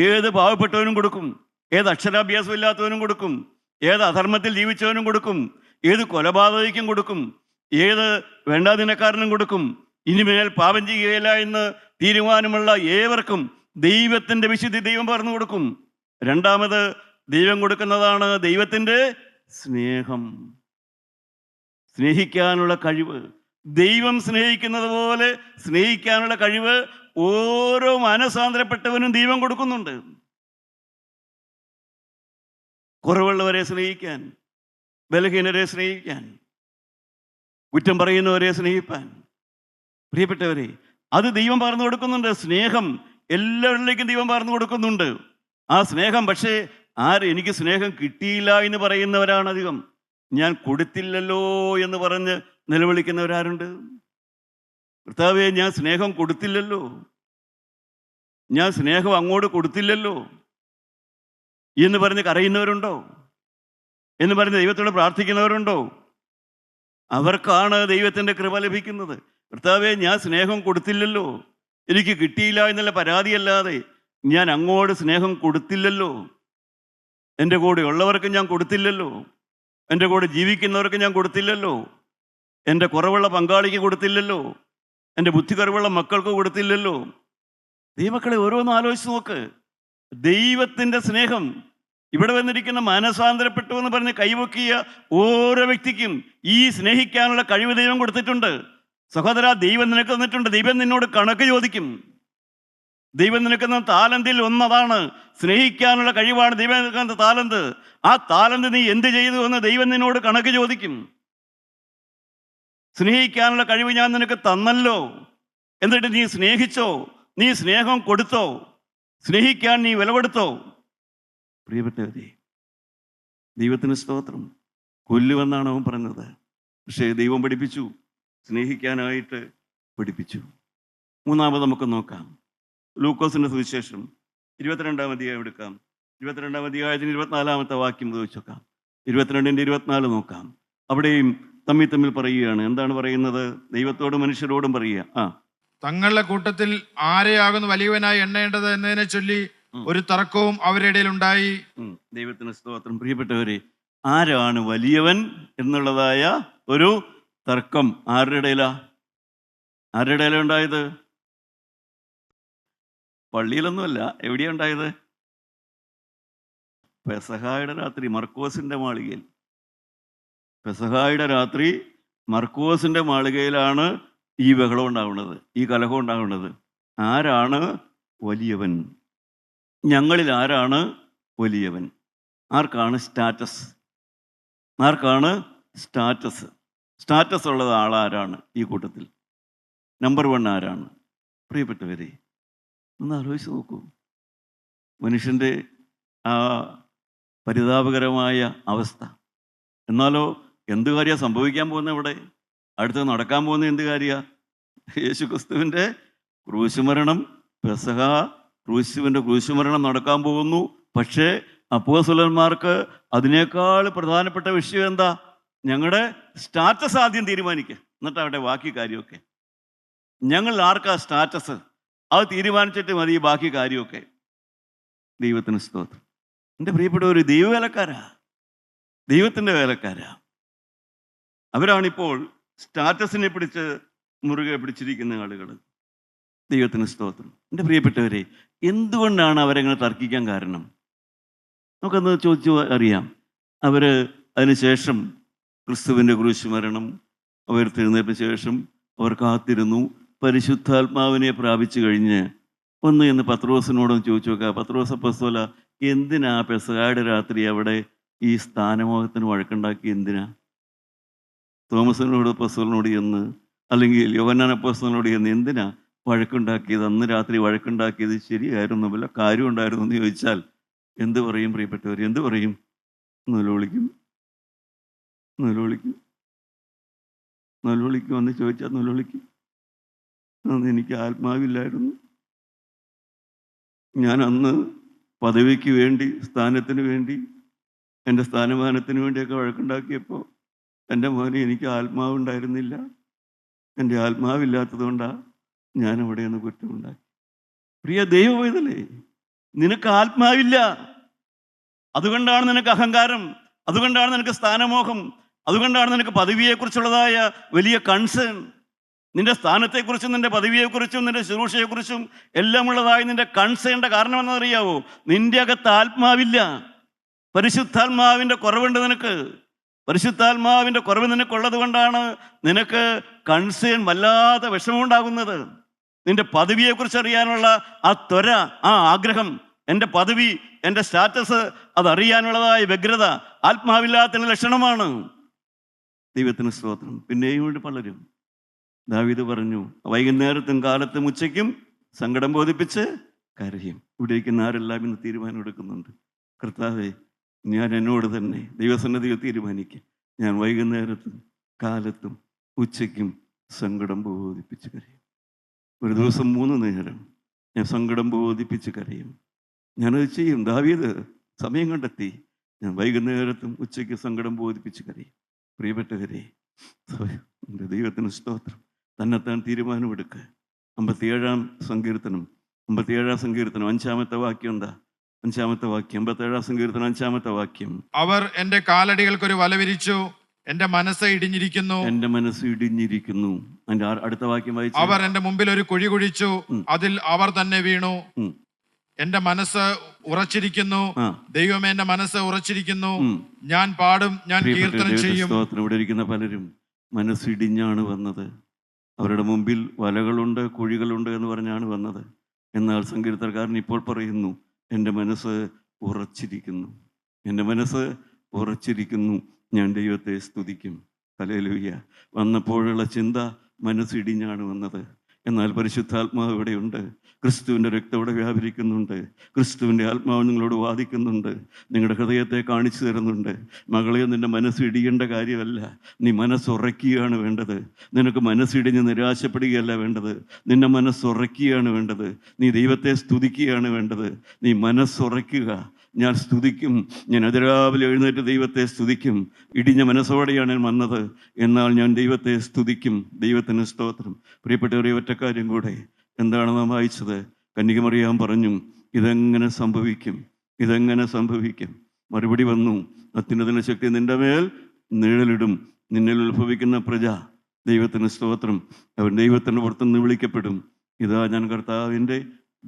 ഏത് പാവപ്പെട്ടവനും കൊടുക്കും, ഏത് അക്ഷരാഭ്യാസം ഇല്ലാത്തവനും കൊടുക്കും, ഏത് അധർമ്മത്തിൽ ജീവിച്ചവനും കൊടുക്കും, ഏത് കൊലപാതകയ്ക്കും കൊടുക്കും, ഏത് വേണ്ടാദിനക്കാരനും കൊടുക്കും. ഇനിമേൽ പാപം ചെയ്യുകയില്ല എന്ന് തീരുമാനമുള്ള ഏവർക്കും ദൈവത്തിൻ്റെ വിശുദ്ധി ദൈവം പറഞ്ഞു കൊടുക്കും. 2-ാമത് ദൈവം കൊടുക്കുന്നതാണ് ദൈവത്തിൻ്റെ സ്നേഹം, സ്നേഹിക്കാനുള്ള കഴിവ്. ദൈവം സ്നേഹിക്കുന്നത് പോലെ സ്നേഹിക്കാനുള്ള കഴിവ് ഓരോ മാനസാന്തരപ്പെട്ടവനും ദൈവം കൊടുക്കുന്നുണ്ട്. കുറവുള്ളവരെ സ്നേഹിക്കാൻ, ബലഹീനരെ സ്നേഹിക്കാൻ, കുറ്റം പറയുന്നവരെ സ്നേഹിപ്പാൻ. പ്രിയപ്പെട്ടവരെ, അത് ദൈവം പറഞ്ഞു കൊടുക്കുന്നുണ്ട്. സ്നേഹം എല്ലാവരിലേക്കും ദൈവം പറഞ്ഞു കൊടുക്കുന്നുണ്ട്. ആ സ്നേഹം, പക്ഷേ എനിക്ക് സ്നേഹം കിട്ടിയില്ല എന്ന് പറയുന്നവരാണ് അധികം. ഞാൻ കൊടുത്തില്ലല്ലോ എന്ന് പറഞ്ഞ് നിലവിളിക്കുന്നവരാരുണ്ട്? കർത്താവേ, ഞാൻ സ്നേഹം കൊടുത്തില്ലല്ലോ, ഞാൻ സ്നേഹം അങ്ങോട്ട് കൊടുത്തില്ലല്ലോ എന്ന് പറഞ്ഞ് കരയുന്നവരുണ്ടോ? എന്ന് പറഞ്ഞ് ദൈവത്തോട് പ്രാർത്ഥിക്കുന്നവരുണ്ടോ? അവർക്കാണ് ദൈവത്തിൻ്റെ കൃപ ലഭിക്കുന്നത്. കർത്താവേ, ഞാൻ സ്നേഹം കൊടുത്തില്ലല്ലോ, എനിക്ക് കിട്ടിയില്ല എന്നുള്ള പരാതിയല്ലാതെ ഞാൻ അങ്ങോട്ട് സ്നേഹം കൊടുത്തില്ലല്ലോ, എൻ്റെ കൂടെ ഉള്ളവർക്ക് ഞാൻ കൊടുത്തില്ലല്ലോ, എൻ്റെ കൂടെ ജീവിക്കുന്നവർക്ക് ഞാൻ കൊടുത്തില്ലല്ലോ, എൻ്റെ കുറവുള്ള പങ്കാളിക്ക് കൊടുത്തില്ലല്ലോ, എൻ്റെ ബുദ്ധി കുറവുള്ള മക്കൾക്ക് കൊടുത്തില്ലല്ലോ. ദൈവമക്കളെ, ഓരോന്നും ആലോചിച്ച് നോക്ക്. ദൈവത്തിൻ്റെ സ്നേഹം ഇവിടെ വന്നിരിക്കുന്ന മാനസാന്തരപ്പെട്ടു എന്ന് പറഞ്ഞ് കൈവക്കിയ ഓരോ വ്യക്തിക്കും ഈ സ്നേഹിക്കാനുള്ള കഴിവ് ദൈവം കൊടുത്തിട്ടുണ്ട്. സഹോദര, ദൈവം നിനക്ക് തന്നിട്ടുണ്ട്. ദൈവം നിന്നോട് കണക്ക് ചോദിക്കും. ദൈവം നിനക്കുന്ന താലന്തിൽ ഒന്നതാണ്, സ്നേഹിക്കാനുള്ള കഴിവാണ് ദൈവം നിൽക്കുന്ന താലന്ത്. ആ താലന്ത് നീ എന്ത് ചെയ്തു എന്ന് ദൈവം നിന്നോട് കണക്ക് ചോദിക്കും. സ്നേഹിക്കാനുള്ള കഴിവ് ഞാൻ നിനക്ക് തന്നല്ലോ, എന്നിട്ട് നീ സ്നേഹിച്ചോ? നീ സ്നേഹം കൊടുത്തോ? സ്നേഹിക്കാൻ നീ വില കൊടുത്തോ? പ്രിയപ്പെട്ടവരെ, ദൈവത്തിന് സ്തോത്രം. കൊല്ലുമെന്നാണ് അവൻ പറഞ്ഞത്, പക്ഷേ ദൈവം പഠിപ്പിച്ചു, സ്നേഹിക്കാനായിട്ട് പഠിപ്പിച്ചു. 3-ാമത് നമുക്ക് നോക്കാം. ലൂക്കോസിന്റെ സുവിശേഷം 22-ാം അധ്യായം എടുക്കാം. 22-ാം അധ്യായത്തിന് 24-ാമത്തെ വാക്യം ചോദിച്ചോക്കാം. 22-ന്റെ 24 നോക്കാം. അവിടെയും തമ്മിൽ പറയുകയാണ്. എന്താണ് പറയുന്നത്? ദൈവത്തോടും മനുഷ്യരോടും പറയുക. തങ്ങളുടെ കൂട്ടത്തിൽ ആരെയാകുന്നു വലിയവനായി എണ്ണേണ്ടത് എന്നതിനെ ചൊല്ലി ഒരു തർക്കവും അവരുടെ ഇടയിൽ ഉണ്ടായി. ദൈവത്തിന് സ്തോത്രം. പ്രിയപ്പെട്ടവരെ, ആരാണ് വലിയവൻ എന്നുള്ളതായ ഒരു തർക്കം ആരുടെ ഇടയിലാ? ആരുടെ ഇടയിലാണ് ഉണ്ടായത്? പള്ളിയിലൊന്നുമല്ല. എവിടെയാ ഉണ്ടായത്? പെസഹായുടെ രാത്രി മർക്കോസിന്റെ മാളികയിൽ. പെസഹായുടെ രാത്രി മർക്കോസിൻ്റെ മാളികയിലാണ് ഈ ബഹളം ഉണ്ടാവുന്നത്, ഈ കലഹം ഉണ്ടാവുന്നത്. ആരാണ് വലിയവൻ? ഞങ്ങളിൽ ആരാണ് വലിയവൻ? ആർക്കാണ് സ്റ്റാറ്റസ്? ആർക്കാണ് സ്റ്റാറ്റസ്? സ്റ്റാറ്റസ് ഉള്ളത് ആളാരാണ് ഈ കൂട്ടത്തിൽ? നമ്പർ 1 ആരാണ്? പ്രിയപ്പെട്ടവരെ, ഒന്ന് ആലോചിച്ച് നോക്കൂ. മനുഷ്യൻ്റെ ആ പരിതാപകരമായ അവസ്ഥ. എന്നാലോ എന്ത് കാര്യമാണ് സംഭവിക്കാൻ പോകുന്നത്? ഇവിടെ അടുത്ത് നടക്കാൻ പോകുന്ന എന്ത് കാര്യമാണ്? യേശു ക്രിസ്തുവിൻ്റെ ക്രൂശുമരണം, പെസഹ, ക്രൂശുവിൻ്റെ ക്രൂശുമരണം നടക്കാൻ പോകുന്നു. പക്ഷേ അപ്പോസ്തലന്മാർക്ക് അതിനേക്കാൾ പ്രധാനപ്പെട്ട വിഷയം എന്താ? ഞങ്ങളുടെ സ്റ്റാറ്റസ് ആദ്യം തീരുമാനിക്കുക, എന്നിട്ടാവട്ടെ ബാക്കി കാര്യമൊക്കെ. ഞങ്ങൾ ആർക്കാ സ്റ്റാറ്റസ്? അത് തീരുമാനിച്ചിട്ട് മതി ബാക്കി കാര്യമൊക്കെ. ദൈവത്തിന് സ്തോത്രം. എൻ്റെ പ്രിയപ്പെട്ടവർ, ദൈവവേലക്കാരാ, ദൈവത്തിൻ്റെ വേലക്കാരാ. അവരാണിപ്പോൾ സ്റ്റാറ്റസിനെ പിടിച്ച് മുറുകെ പിടിച്ചിരിക്കുന്ന ആളുകൾ. ദൈവത്തിന് സ്തോത്രം. എൻ്റെ പ്രിയപ്പെട്ടവരെ, എന്തുകൊണ്ടാണ് അവരെങ്ങനെ തർക്കിക്കാൻ കാരണം? നമുക്കൊന്ന് ചോദിച്ചു അറിയാം. അവർ അതിനുശേഷം ക്രിസ്തുവിൻ്റെ ക്രൂശുമരണം, ഉയർത്തെഴുന്നേറ്റ ശേഷം അവർ കാത്തിരുന്നു. പരിശുദ്ധാത്മാവിനെ പ്രാപിച്ചു കഴിഞ്ഞ് ഒന്ന് എന്ന് പത്രോസിനോടൊന്ന് ചോദിച്ചു നോക്കുക. പത്രോസ് അപ്പോസ്തലൻ എന്തിനാ പെസഹായുടെ രാത്രി അവിടെ ഈ സ്ഥാനമോഹത്തിന് വഴക്കുണ്ടാക്കി? എന്തിനാ? തോമസിനോട് അപ്പോസ്തലനോട് എന്ന്, അല്ലെങ്കിൽ യോഹന്നാൻ അപ്പോസ്തലനോട് എന്ന് എന്തിനാ വഴക്കുണ്ടാക്കിയത്? അന്ന് രാത്രി വഴക്കുണ്ടാക്കിയത് ശരിയായിരുന്നു, വല്ല കാര്യം ഉണ്ടായിരുന്നു എന്ന് ചോദിച്ചാൽ എന്ത് പറയും പ്രിയപ്പെട്ടവർ? എന്ത് പറയും? നിലവിളിക്കും. എന്ന് ചോദിച്ചാൽ നിലവിളിക്കും. അന്ന് എനിക്ക് ആത്മാവില്ലായിരുന്നു. ഞാൻ അന്ന് പദവിക്ക് വേണ്ടി, സ്ഥാനത്തിന് വേണ്ടി, എൻ്റെ സ്ഥാനമാനത്തിന് വേണ്ടിയൊക്കെ വഴക്കുണ്ടാക്കിയപ്പോൾ എൻ്റെ മോനെ എനിക്ക് ആത്മാവുണ്ടായിരുന്നില്ല. എൻ്റെ ആത്മാവില്ലാത്തത് കൊണ്ടാണ് ഞാൻ അവിടെ നിന്ന് കുറ്റമുണ്ടാക്കി. പ്രിയ ദൈവവേദലേ, നിനക്ക് ആത്മാവില്ല, അതുകൊണ്ടാണ് നിനക്ക് അഹങ്കാരം, അതുകൊണ്ടാണ് നിനക്ക് സ്ഥാനമോഹം, അതുകൊണ്ടാണ് നിനക്ക് പദവിയെക്കുറിച്ചുള്ളതായ വലിയ കൺസേൺ. നിന്റെ സ്ഥാനത്തെക്കുറിച്ചും നിന്റെ പദവിയെക്കുറിച്ചും നിന്റെ ശുശ്രൂഷയെക്കുറിച്ചും എല്ലാം ഉള്ളതായ നിന്റെ കൺസേണിൻ്റെ കാരണം എന്നറിയാവോ? നിന്റെ അകത്ത് ആത്മാവില്ല. പരിശുദ്ധാത്മാവിൻ്റെ കുറവുണ്ട് നിനക്ക്. പരിശുദ്ധാത്മാവിൻ്റെ കുറവ് നിനക്കുള്ളത് കൊണ്ടാണ് നിനക്ക് കൺസേൺ, വല്ലാതെ വിഷമമുണ്ടാകുന്നത്. നിന്റെ പദവിയെക്കുറിച്ച് അറിയാനുള്ള ആ ത്വര, ആ ആഗ്രഹം, എൻ്റെ പദവി, എൻ്റെ സ്റ്റാറ്റസ്, അതറിയാനുള്ളതായ വ്യഗ്രത ആത്മാവില്ലാത്ത ലക്ഷണമാണ്. ദൈവത്തിന് സ്തോത്രം. പിന്നെയും ഇവിടെ പലരും, ദാവീദ് പറഞ്ഞു, വൈകുന്നേരത്തും കാലത്തും ഉച്ചയ്ക്കും സങ്കടം ബോധിപ്പിച്ച് കരയും. ഇവിടെ ഇരിക്കുന്ന ആരെല്ലാം ഇന്ന് തീരുമാനം എടുക്കുന്നുണ്ട്. കർത്താവേ, ഞാൻ എന്നോട് തന്നെ ദൈവസന്നിധിയിൽ തീരുമാനിക്കും, ഞാൻ വൈകുന്നേരത്തും കാലത്തും ഉച്ചയ്ക്കും സങ്കടം ബോധിപ്പിച്ച് കരയും. ഒരു ദിവസം 3 നേരം ഞാൻ സങ്കടം ബോധിപ്പിച്ച് കരയും. ഞാനത് ചെയ്യും. ദാവീദ് സമയം കണ്ടെത്തി, ഞാൻ വൈകുന്നേരത്തും ഉച്ചയ്ക്ക് സങ്കടം ബോധിപ്പിച്ച് കരയും. പ്രിയപ്പെട്ടവരെ, എൻ്റെ ദൈവത്തിന് സ്തോത്രം. തന്നെത്താൻ തീരുമാനമെടുക്കുക. 57-ാം സങ്കീർത്തനം 5-ാമത്തെ വാക്യം എന്താ? 5-ാമത്തെ വാക്യം, 57-ാം സങ്കീർത്തനം 5-ാമത്തെ വാക്യം. അവർ എൻ്റെ കാലടികൾക്കൊരു വല വിരിച്ചു, എൻ്റെ മനസ്സ് ഇടിഞ്ഞിരിക്കുന്നു. എൻ്റെ മനസ്സ് ഇടിഞ്ഞിരിക്കുന്നു. അതിന്റെ അടുത്ത വാക്യം വായിച്ചു. അവർ എൻ്റെ മുമ്പിൽ ഒരു കുഴി കുഴിച്ചു, അതിൽ അവർ തന്നെ വീണു. എൻ്റെ മനസ്സ് ഉറച്ചിരിക്കുന്നു. ദൈവമേ, എൻ്റെ മനസ്സ് ഉറച്ചിരിക്കുന്നു. ഞാൻ പാടും, ഞാൻ കീർത്തനം ചെയ്യും. ഇവിടെ ഇരിക്കുന്ന പലരും മനസ്സിടിഞ്ഞാണ് വന്നത്. അവരുടെ മുമ്പിൽ വലകളുണ്ട്, കുഴികളുണ്ട് എന്ന് പറഞ്ഞാണ് വന്നത്. എന്നാൽ സങ്കീർത്തനക്കാരൻ ഇപ്പോൾ പറയുന്നു, എൻ്റെ മനസ്സ് ഉറച്ചിരിക്കുന്നു, എൻ്റെ മനസ്സ് ഉറച്ചിരിക്കുന്നു, ഞാൻ ദൈവത്തെ സ്തുതിക്കും. ഹല്ലേലൂയ. വന്നപ്പോഴുള്ള ചിന്ത മനസ്സിടിഞ്ഞാണ് വന്നത്. എന്നാൽ പരിശുദ്ധാത്മാവ് ഇവിടെയുണ്ട്. ക്രിസ്തുവിൻ്റെ രക്തം ഇവിടെ വ്യാപരിക്കുന്നുണ്ട്. ക്രിസ്തുവിൻ്റെ ആത്മാവ് നിങ്ങളോട് വാദിക്കുന്നുണ്ട്, നിങ്ങളുടെ ഹൃദയത്തെ കാണിച്ചു തരുന്നുണ്ട്. മകളെ, നിൻ്റെ മനസ്സിടിയേണ്ട കാര്യമല്ല, നീ മനസ്സുറയ്ക്കുകയാണ് വേണ്ടത്. നിനക്ക് മനസ്സിടിഞ്ഞ് നിരാശപ്പെടുകയല്ല വേണ്ടത്, നിന്നെ മനസ്സുറയ്ക്കുകയാണ് വേണ്ടത്. നീ ദൈവത്തെ സ്തുതിക്കുകയാണ് വേണ്ടത്. നീ മനസ്സുറയ്ക്കുക. ഞാൻ സ്തുതിക്കും, ഞാൻ അതിരാവിലെ എഴുന്നേറ്റ് ദൈവത്തെ സ്തുതിക്കും. ഇടിഞ്ഞ മനസ്സോടെയാണ് ഞാൻ വന്നത്, എന്നാൽ ഞാൻ ദൈവത്തെ സ്തുതിക്കും. ദൈവത്തിന് സ്തോത്രം. പ്രിയപ്പെട്ടവരെ, ഒറ്റക്കാര്യം കൂടെ. എന്താണ് നാം വായിച്ചത്? കന്യകമറിയാൻ പറഞ്ഞു, ഇതെങ്ങനെ സംഭവിക്കും, ഇതെങ്ങനെ സംഭവിക്കും? മറുപടി വന്നു, അത്യുന്നതന്റെ ശക്തി നിന്റെ മേൽ നിഴലിടും, നിന്നിൽ ഉത്ഭവിക്കുന്ന പ്രജ. ദൈവത്തിന് സ്തോത്രം. അവൻ ദൈവത്തിൻ്റെ പുറത്തുനിന്ന് വിളിക്കപ്പെടും. ഇതാ ഞാൻ കർത്താവിൻ്റെ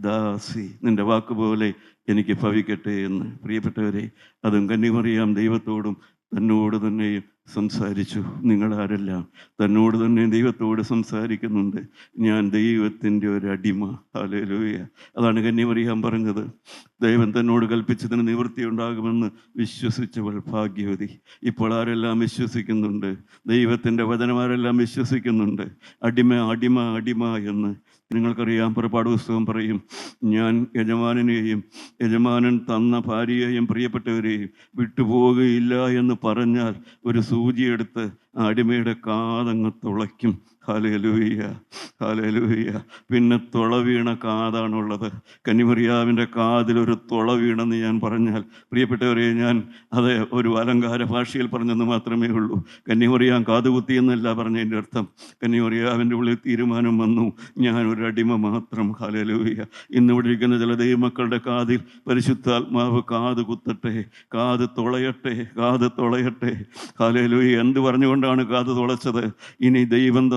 ദാസി, നിന്റെ വാക്കുപോലെ എനിക്ക് ഭവിക്കട്ടെ എന്ന്. പ്രിയപ്പെട്ടവരെ, അതും കന്യകമറിയാം ദൈവത്തോടും തന്നോട് തന്നെയും സംസാരിച്ചു. നിങ്ങളാരെല്ലാം തന്നോട് തന്നെ ദൈവത്തോട് സംസാരിക്കുന്നുണ്ട്. ഞാൻ ദൈവത്തിൻ്റെ ഒരു അടിമ. ഹല്ലേലൂയ. അതാണ് കന്യമറിയാൻ പറഞ്ഞത്. ദൈവം തന്നോട് കൽപ്പിച്ചതിന് നിവൃത്തി ഉണ്ടാകുമെന്ന് വിശ്വസിച്ചവൾ ഭാഗ്യവതി. ഇപ്പോൾ ആരെല്ലാം വിശ്വസിക്കുന്നുണ്ട്? ദൈവത്തിൻ്റെ വചനമാരെല്ലാം വിശ്വസിക്കുന്നുണ്ട്. അടിമ അടിമ അടിമ എന്ന്. നിങ്ങൾക്കറിയാം, പുറപ്പാട് പുസ്തകം പറയും, ഞാൻ യജമാനനെയും യജമാനൻ തന്ന ഭാര്യയെയും പ്രിയപ്പെട്ടവരെയും വിട്ടുപോകുകയില്ല എന്ന് പറഞ്ഞാൽ ഒരു സൂചിയെടുത്ത് ആ അടിമയുടെ കാതങ്ങ് തുളയ്ക്കും. Hallelujah, hallelujah. പിന്നെ തുള വീണ കാതാണുള്ളത്. കന്യമറിയാവിൻ്റെ കാതിലൊരു തുള വീണെന്ന് ഞാൻ പറഞ്ഞാൽ, പ്രിയപ്പെട്ടവരെ, ഞാൻ അത് ഒരു അലങ്കാര ഭാഷയിൽ പറഞ്ഞെന്ന് മാത്രമേ ഉള്ളൂ. കന്യമറിയാൻ കാതുകുത്തി എന്നല്ല പറഞ്ഞതിൻ്റെ അർത്ഥം. കന്യമറിയാവിൻ്റെ ഉള്ളിൽ തീരുമാനം വന്നു, ഞാനൊരു അടിമ മാത്രം. ഹല്ലേലൂയ. ഇന്നിവിടെ ഇരിക്കുന്ന ചില ദൈവമക്കളുടെ കാതിൽ പരിശുദ്ധാത്മാവ് കാത് കുത്തട്ടെ, കാത് തുളയട്ടെ, കാത് തുളയട്ടെ. ഹല്ലേലൂയ. എന്ത് പറഞ്ഞുകൊണ്ടാണ് കാത് തുളച്ചത്? ഇനി ദൈവം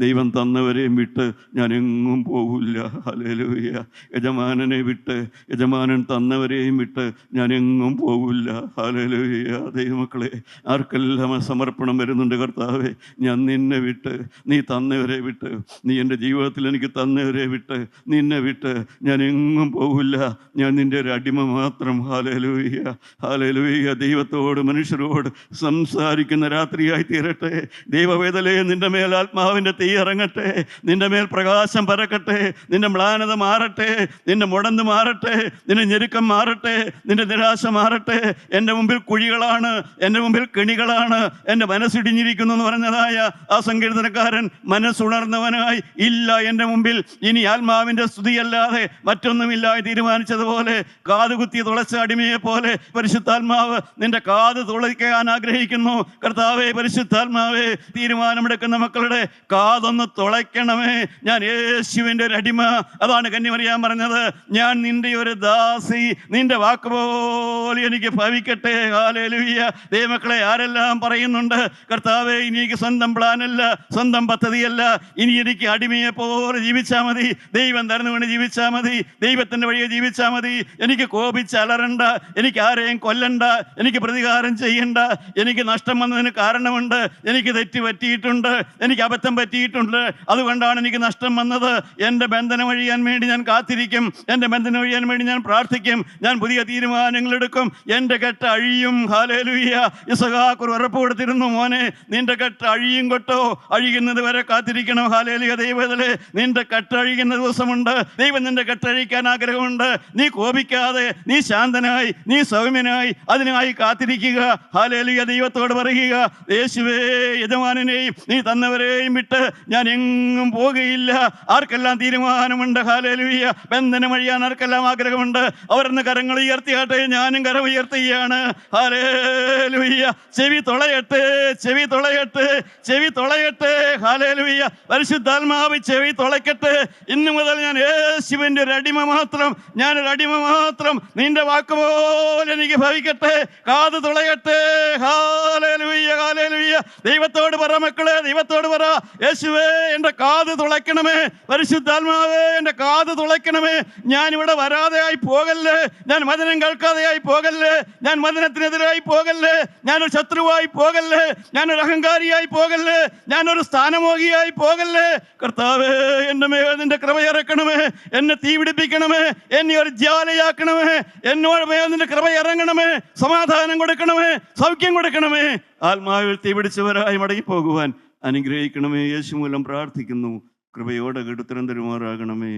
ദൈവം തന്നവരെയും വിട്ട് ഞാൻ എങ്ങും പോകില്ല. ഹല്ലേലൂയ. യജമാനനെ വിട്ട്, യജമാനൻ തന്നവരെയും വിട്ട് ഞാൻ എങ്ങും പോകില്ല. ഹല്ലേലൂയ. ദൈവമക്കളെ, ആർക്കെല്ലാം സമർപ്പണം വരുന്നുണ്ട്? കർത്താവേ, ഞാൻ നിന്നെ വിട്ട്, നീ തന്നവരെ വിട്ട്, നീ എൻ്റെ ജീവിതത്തിൽ എനിക്ക് തന്നവരെ വിട്ട്, നിന്നെ വിട്ട് ഞാൻ എങ്ങും പോകില്ല. ഞാൻ നിൻ്റെ ഒരു അടിമ മാത്രം. Hallelujah, hallelujah. ദൈവത്തോട് മനുഷ്യരോട് സംസാരിക്കുന്ന രാത്രിയായി തീരട്ടെ. ദൈവവേദലയെ നിന്റെ മേൽ ആത്മാവിൻ്റെ തീ ഇറങ്ങട്ടെ. നിന്റെ മേൽ പ്രകാശം പരക്കട്ടെ. നിന്റെ മ്ലാനത മാറട്ടെ. നിന്റെ മുടന്ത് മാറട്ടെ. നിന്റെ ഞെരുക്കം മാറട്ടെ. നിന്റെ നിരാശ മാറട്ടെ. എൻ്റെ മുമ്പിൽ കുഴികളാണ്, എൻ്റെ മുമ്പിൽ കെണികളാണ്, എൻ്റെ മനസ്സിടിഞ്ഞിരിക്കുന്നു എന്ന് പറഞ്ഞതായ ആ സങ്കീർത്തനക്കാരൻ മനസ്സുണർന്നവനായി, ഇല്ല എൻ്റെ മുമ്പിൽ ഇനി ആത്മാവിൻ്റെ സ്തുതിയല്ലാതെ മറ്റൊന്നുമില്ല തീരുമാനിച്ചതുപോലെ, കാതുകുത്തി തുളച്ച അടിമയെ പോലെ പരിശുദ്ധാത്മാവ് നിന്റെ കാത് തുളയ്ക്കാൻ ആഗ്രഹിക്കുന്നു. കർത്താവേ, പരിശുദ്ധാത്മാവേ, തീരുമാനമെടുക്കുന്ന മക്കളുടെ കാതൊന്ന് തുളയ്ക്കണമേ. ഞാൻ യേശുവിൻ്റെ ഒരു അടിമ. അതാണ് കന്യമറിയാൻ പറഞ്ഞത്, ഞാൻ നിന്റെ ഒരു ദാസി, നിന്റെ വാക്ക് പോലെ എനിക്ക് ഭവിക്കട്ടെ. ഹല്ലേലൂയ. ദൈവമക്കളെ, ആരെല്ലാം പറയുന്നുണ്ട്, കർത്താവേ, ഇനി എനിക്ക് സ്വന്തം പ്ലാനല്ല, സ്വന്തം പദ്ധതിയല്ല, ഇനി എനിക്ക് അടിമയെ പോലെ ജീവിച്ചാൽ മതി, ദൈവം തരുന്ന വേണ്ടി ജീവിച്ചാൽ മതി, ദൈവത്തിൻ്റെ വഴിയെ ജീവിച്ചാൽ മതി, എനിക്ക് കോപിച്ചലറണ്ട, എനിക്ക് ആരെയും കൊല്ലണ്ട, എനിക്ക് പ്രതികാരം ചെയ്യണ്ട, എനിക്ക് നഷ്ടം വന്നതിന് കാരണമുണ്ട്, എനിക്ക് തെറ്റ് പറ്റിയിട്ടുണ്ട്, എനിക്ക് അബദ്ധം പറ്റിയിട്ടുണ്ട്, അതുകൊണ്ടാണ് എനിക്ക് നഷ്ടം വന്നത്. എൻ്റെ ബന്ധനം ഒഴിയാൻ വേണ്ടി ഞാൻ കാത്തിരിക്കും, എൻ്റെ ബന്ധനം ഒഴിയാൻ വേണ്ടി ഞാൻ പ്രാർത്ഥിക്കും, ഞാൻ പുതിയ തീരുമാനങ്ങൾ എടുക്കും, എൻ്റെ കെട്ട് അഴിയും. ഹല്ലേലൂയ. ഇസഹാക്ക് ഉറപ്പ് കൊടുത്തിരുന്നു, മോനെ, നിന്റെ കെട്ട് അഴിയും കേട്ടോ, അഴിയുന്നത് വരെ കാത്തിരിക്കണം. ഹല്ലേലൂയ. ദൈവത്തിലെ നിന്റെ കെട്ടഴിയുന്ന ദിവസമുണ്ട്. ദൈവം നിന്റെ കെട്ടഴിക്കാൻ ആഗ്രഹമുണ്ട്. നീ കോപിക്കാതെ, നീ ശാന്തനായി, നീ സൗമ്യനായി അതിനായി കാത്തിരിക്കുക. ഹല്ലേലൂയ. ദൈവത്തോട് പറയുക, യേശുവേ, യജമാനനെയും നീ തന്നവരെയും വിട്ട് ഞാൻ എങ്ങും പോകുകയില്ല. ആർക്കെല്ലാം തീരുമാനമുണ്ട്? ഹല്ലേലൂയ. ബന്ധനം അഴിയാൻ ആർക്കെല്ലാം ആഗ്രഹമുണ്ട്? അവരൊന്ന് കരങ്ങൾ ഉയർത്തിയാട്ടെ. ഞാനും കരം ഉയർത്തുകയാണ്. ഹല്ലേലൂയ. ചെവി തുളയട്ടെ, ചെവി തുളയട്ടെ, ചെവി തുളയട്ടെ. ഹല്ലേലൂയ. പരിശുദ്ധാത്മാവ് ചെവി തുളയ്ക്കട്ടെ. ഇന്നു മുതൽ ഞാൻ യേശുവിൻ്റെ ഒരു അടിമ മാത്രം, ഞാനൊരു അടിമ മാത്രം. നിന്റെ വാക്ക് പോലെ എനിക്ക് ഭവിക്കട്ടെ. കാത് തുളയട്ടെ. Hallelujah, hallelujah. ദൈവത്തോട് പറ മക്കളെ, ദൈവത്തോട് പറ, യേശുവേ, എൻ്റെ കാത് തുളയ്ക്കണമേ. പരിശുദ്ധാത്മാവേ, എൻ്റെ കാത് തുളയ്ക്കണമേ. ഞാനിവിടെ വരാതെയായി പോകല്ലേ, ഞാൻ വചനം കേൾക്കാതെയായി പോകല്ലേ, ഞാൻ വചനത്തിനെതിരായി പോകല്ലേ, ഞാനൊരു ശത്രുവായി പോകല്ലേ, ഞാനൊരു അഹങ്കാരിയായി പോകല്ലേ, ഞാനൊരു സ്ഥാനമോഹിയായി പോകല്ലേ. കർത്താവേ, എൻ്റെ മേൽ നിന്റെ കൃപ ഇറക്കണമേ, എന്നെ തീ പിടിപ്പിക്കണമേ, എന്നെ ഒരു ജ്വാലയാക്കണമേ, എന്നോട് മേൽ നിന്റെ കൃപ ഇറങ്ങണമേ, സമാധാനം കൊടുക്കണമേ, സൗഖ്യം കൊടുക്കണമേ. ആത്മാവിൽ തീ പിടിച്ചവരായി മടങ്ങിപ്പോകുവാൻ അനുഗ്രഹിക്കണമേ. യേശു മൂലം പ്രാർത്ഥിക്കുന്നു. കൃപയോടെ കെടുത്തരം തരുമാറാകണമേ.